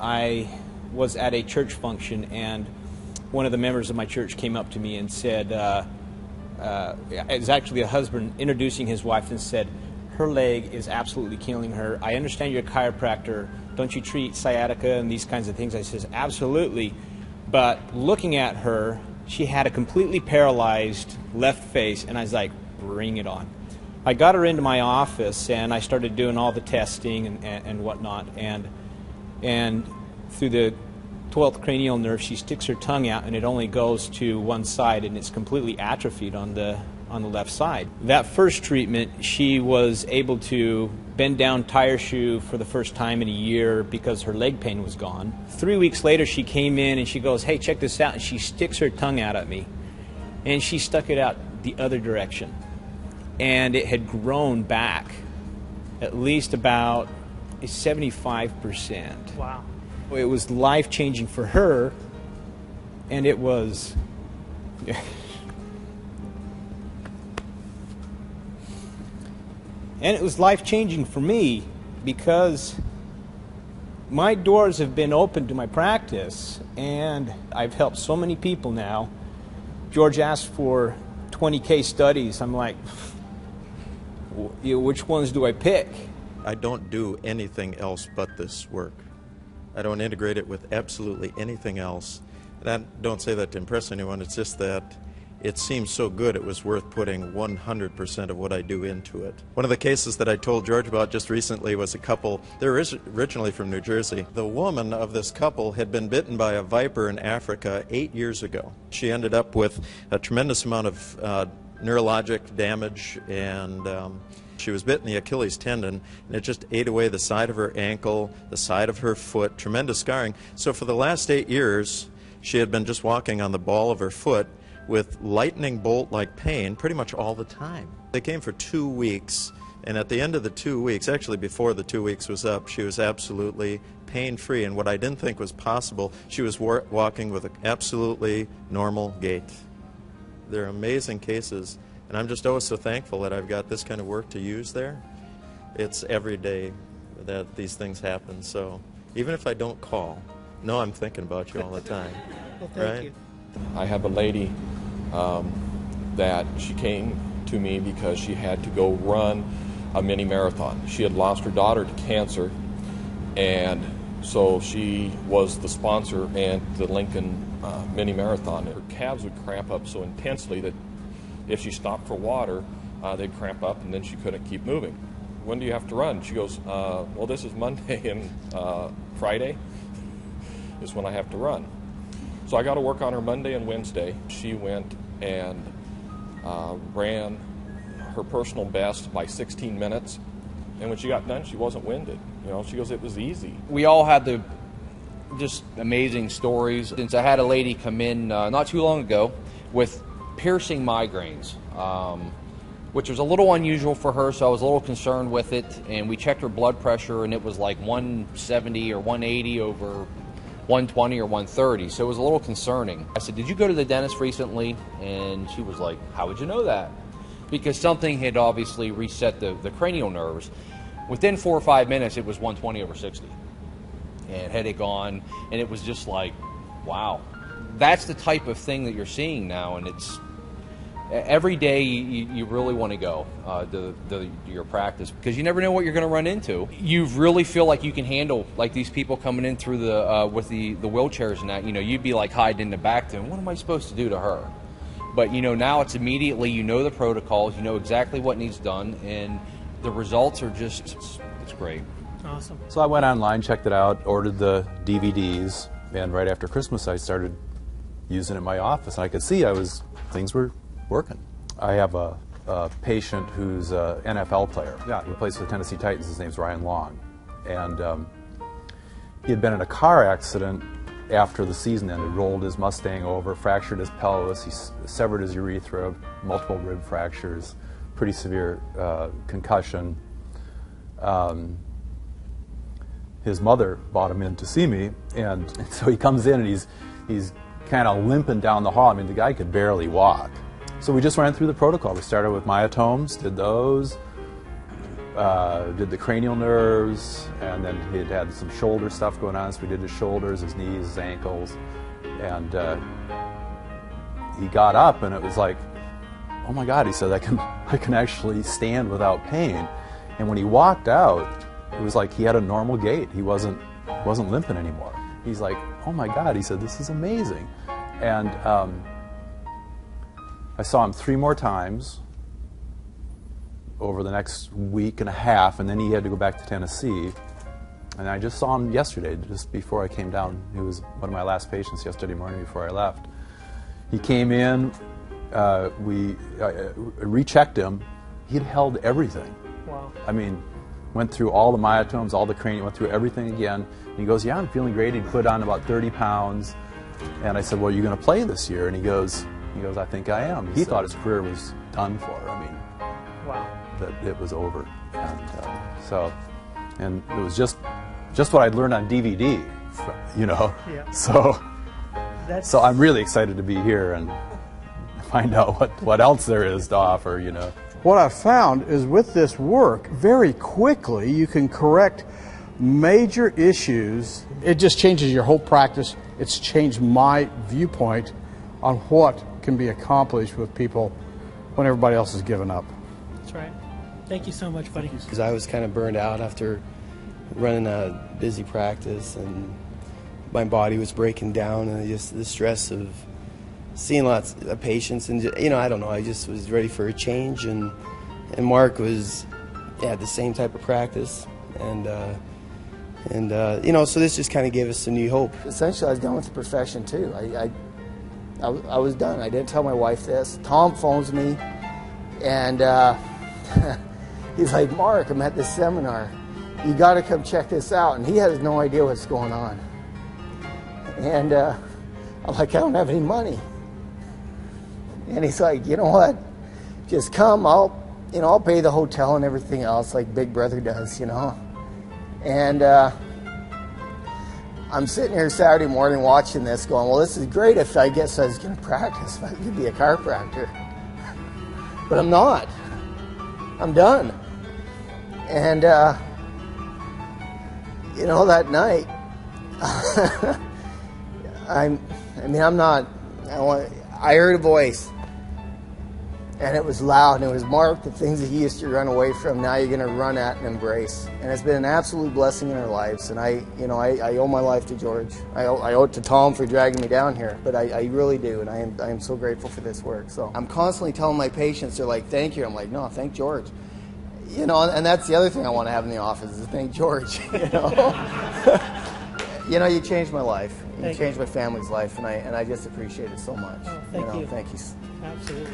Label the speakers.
Speaker 1: I was at a church function, and one of the members of my church came up to me and said, it was actually a husband introducing his wife, and said, her leg is absolutely killing her. I understand you're a chiropractor. Don't you treat sciatica and these kinds of things? I says, absolutely. But looking at her, she had a completely paralyzed left face, and I was like, bring it on. I got her into my office, and I started doing all the testing and whatnot, and through the 12th cranial nerve, she sticks her tongue out, and it only goes to one side, and it's completely atrophied on the left side. That first treatment, she was able to bend down, tie her shoe for the first time in a year because her leg pain was gone. 3 weeks later, she came in and she goes, hey, check this out, and she sticks her tongue out at me, and she stuck it out the other direction, and it had grown back at least about 75%.
Speaker 2: Wow.
Speaker 1: It was life-changing for her, and it was and it was life-changing for me, because my doors have been open to my practice, and I've helped so many people now. George asked for 20 case studies. I'm like, which ones do I pick?
Speaker 3: I don't do anything else but this work. I don't integrate it with absolutely anything else. And I don't say that to impress anyone, it's just that it seems so good it was worth putting 100% of what I do into it. One of the cases that I told George about just recently was a couple. They're originally from New Jersey. The woman of this couple had been bitten by a viper in Africa 8 years ago. She ended up with a tremendous amount of neurologic damage, and she was bitten the Achilles tendon, and it just ate away the side of her ankle, the side of her foot, tremendous scarring. So for the last 8 years, she had been just walking on the ball of her foot with lightning bolt-like pain pretty much all the time. They came for 2 weeks, and at the end of the 2 weeks, actually before the 2 weeks was up, she was absolutely pain-free, and what I didn't think was possible, she was walking with an absolutely normal gait. They're amazing cases, and I'm just always so thankful that I've got this kind of work to use there. It's every day that these things happen, so even if I don't call, know I'm thinking about you all the time.
Speaker 2: Well, thank you.
Speaker 4: I have a lady that she came to me because she had to go run a mini marathon. She had lost her daughter to cancer, and so she was the sponsor at the Lincoln mini marathon. Her calves would cramp up so intensely that if she stopped for water, they'd cramp up, and then she couldn't keep moving. When do you have to run? She goes, well, this is Monday, and Friday is when I have to run. So I got to work on her Monday and Wednesday. She went and ran her personal best by 16 minutes, and when she got done, she wasn't winded. You know, she goes, it was easy.
Speaker 5: We all had the just amazing stories. Since I had a lady come in not too long ago with piercing migraines, which was a little unusual for her, so I was a little concerned with it, and we checked her blood pressure, and it was like 170 or 180 over 120 or 130, so it was a little concerning. I said, did you go to the dentist recently? And she was like, how would you know that? Because something had obviously reset the cranial nerves. Within 4 or 5 minutes, it was 120 over 60. And headache gone, and it was just like, wow. That's the type of thing that you're seeing now, and it's every day you really want to go to your practice, because you never know what you're going to run into. You really feel like you can handle like these people coming in through the with the wheelchairs and that. You know, you'd be like hiding in the back to them. What am I supposed to do to her? But you know, now it's immediately, you know the protocols, you know exactly what needs done, and the results are just it's great.
Speaker 2: Awesome.
Speaker 6: So I went online, checked it out, ordered the DVDs, and right after Christmas I started using it in my office, and I could see things were working. I have a patient who's an NFL player. Yeah, he plays for the Tennessee Titans. His name's Ryan Long. And he had been in a car accident after the season ended, rolled his Mustang over, fractured his pelvis, he severed his urethra, multiple rib fractures, pretty severe concussion. His mother brought him in to see me, and so he comes in and he's kind of limping down the hall. I mean, the guy could barely walk. So we just ran through the protocol. We started with myotomes, did those, did the cranial nerves, and then he had some shoulder stuff going on, so we did his shoulders, his knees, his ankles, and he got up, and it was like, oh my God, he said, I can actually stand without pain. And when he walked out, it was like he had a normal gait. He wasn't limping anymore. He's like, oh my God, he said, this is amazing. And I saw him 3 more times over the next week and a half, and then he had to go back to Tennessee. And I just saw him yesterday, just before I came down. He was one of my last patients yesterday morning before I left. He came in, we rechecked him. He'd held everything.
Speaker 2: Wow.
Speaker 6: I mean, went through all the myotomes, all the cranium, went through everything again. And he goes, yeah, I'm feeling great. He put on about 30 pounds. And I said, well, are you going to play this year? And he goes, I think I am. He thought his career was done for. I mean,
Speaker 2: wow.
Speaker 6: That it was over. And it was just what I'd learned on DVD, you know.
Speaker 2: Yeah.
Speaker 6: So I'm really excited to be here and find out what else there is to offer, you know.
Speaker 7: What I've found is with this work, very quickly you can correct major issues. It just changes your whole practice. It's changed my viewpoint on what can be accomplished with people when everybody else has given up.
Speaker 2: That's right. Thank you so much, buddy.
Speaker 8: Because I was kind of burned out after running a busy practice, and my body was breaking down, and just the stress of seeing lots of patients, and I don't know, I just was ready for a change, and Mark was had the same type of practice, and so this just kind of gave us a new hope.
Speaker 9: Essentially, I was done with the profession too. I was done. I didn't tell my wife this. Tom phones me, and he's like, Mark, I'm at this seminar. You got to come check this out. And he has no idea what's going on. And I'm like, I don't have any money. And he's like, you know what? Just come. I'll pay the hotel and everything else like Big Brother does, you know. And I'm sitting here Saturday morning watching this going, well, this is great if I guess I was going to practice. I could be a chiropractor. But I'm not. I'm done. And, that night, I heard a voice, and it was loud, and it was, Mark, the things that he used to run away from, now you're going to run at and embrace. And it's been an absolute blessing in our lives, and I owe my life to George. I owe it to Tom for dragging me down here, but I really do, and I am so grateful for this work. So I'm constantly telling my patients, they're like, thank you. I'm like, no, thank George. And that's the other thing I want to have in the office is thank George, you changed my life. You changed my family's life, and I just appreciate it so much.
Speaker 2: Oh, thank you.
Speaker 9: Thank you.
Speaker 2: Absolutely.